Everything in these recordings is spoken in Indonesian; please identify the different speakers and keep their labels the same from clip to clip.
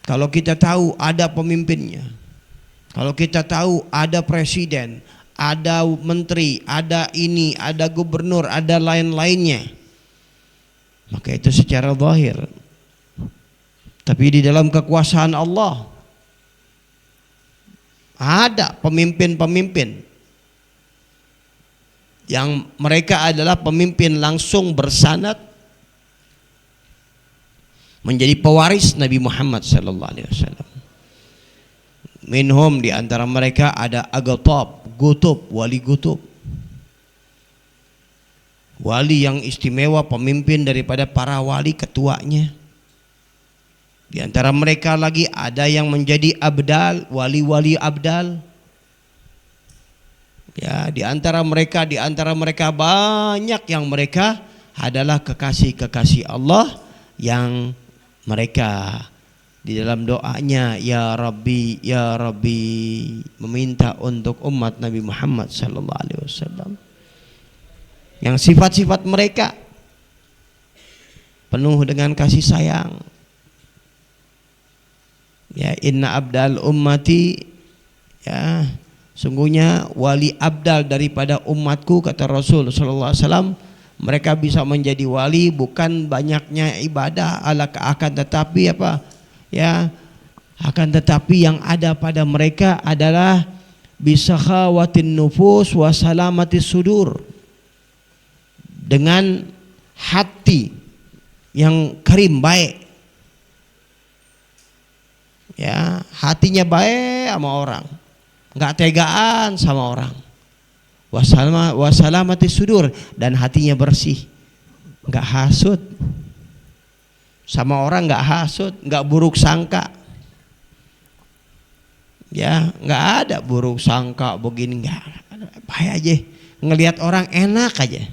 Speaker 1: Kalau kita tahu ada pemimpinnya, kalau kita tahu ada presiden, ada menteri, ada ini, ada gubernur, ada lain-lainnya, maka itu secara zahir. Tapi di dalam kekuasaan Allah ada pemimpin-pemimpin yang mereka adalah pemimpin langsung bersanad menjadi pewaris Nabi Muhammad sallallahu alaihi wasallam. Minhum, di antara mereka ada Agatab, Gutub, wali Gutub. Wali yang istimewa, pemimpin daripada para wali, ketuanya. Di antara mereka lagi ada yang menjadi abdal, wali-wali abdal. Ya, di antara mereka banyak yang mereka adalah kekasih-kekasih Allah yang mereka di dalam doanya ya Rabbi ya Rabbi meminta untuk umat Nabi Muhammad sallallahu alaihi wasallam. Yang sifat-sifat mereka penuh dengan kasih sayang. Ya, inna abdal ummati, ya, sungguhnya wali abdal daripada umatku, kata Rasul sallallahu alaihi wasallam. Mereka bisa menjadi wali bukan banyaknya ibadah, akan tetapi apa? Ya, akan tetapi yang ada pada mereka adalah bisakhawatin nufus wa salamatis sudur. Dengan hati yang karim, baik. Ya, hatinya baik sama orang, enggak tegaan sama orang. Wasalamati sudur, dan hatinya bersih, enggak hasud sama orang, enggak hasud, enggak buruk sangka. Ya, enggak ada buruk sangka begini, enggak. Baik aja, ngelihat orang enak aja.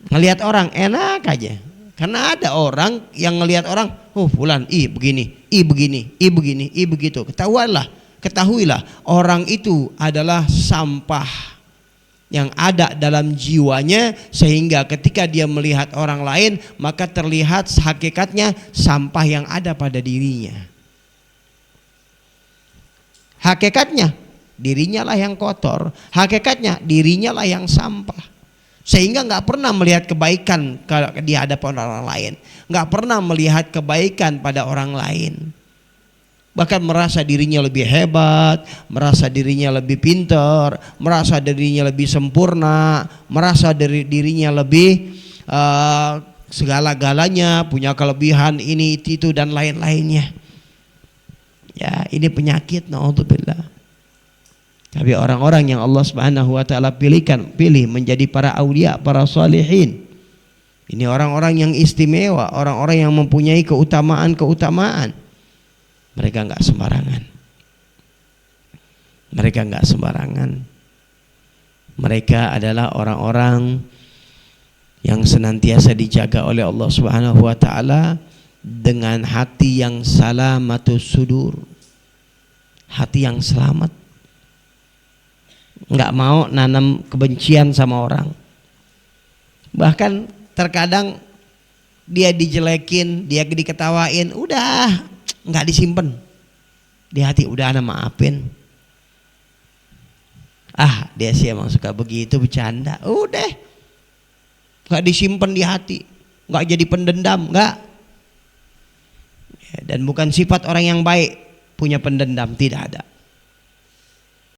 Speaker 1: Ngelihat orang enak aja. Karena ada orang yang ngelihat orang, oh fulan, begini, begini, begini, begitu. Ketahuilah orang itu adalah sampah yang ada dalam jiwanya, sehingga ketika dia melihat orang lain maka terlihat hakikatnya sampah yang ada pada dirinya. Hakikatnya dirinya lah yang kotor, hakikatnya dirinya lah yang sampah. Sehingga nggak pernah melihat kebaikan di hadapan orang lain, nggak pernah melihat kebaikan pada orang lain. Bahkan merasa dirinya lebih hebat, merasa dirinya lebih pintar, merasa dirinya lebih sempurna, merasa dirinya lebih segala-galanya, punya kelebihan ini itu dan lain-lainnya. Ya, ini penyakit, naudzubillah. Tapi orang-orang yang Allah Subhanahu wa taala pilih menjadi para aulia, para salihin, ini orang-orang yang istimewa, orang-orang yang mempunyai keutamaan-keutamaan. Mereka enggak sembarangan. Mereka enggak sembarangan. Mereka adalah orang-orang yang senantiasa dijaga oleh Allah Subhanahu wa taala dengan hati yang salamatus sudur. Hati yang selamat. Enggak mau nanam kebencian sama orang. Bahkan terkadang dia dijelekin, dia diketawain, udah enggak disimpan di hati, udah ana maafin. Dia sih emang suka begitu, bercanda, udah enggak disimpan di hati, enggak jadi pendendam, enggak. Dan bukan sifat orang yang baik punya pendendam, tidak ada.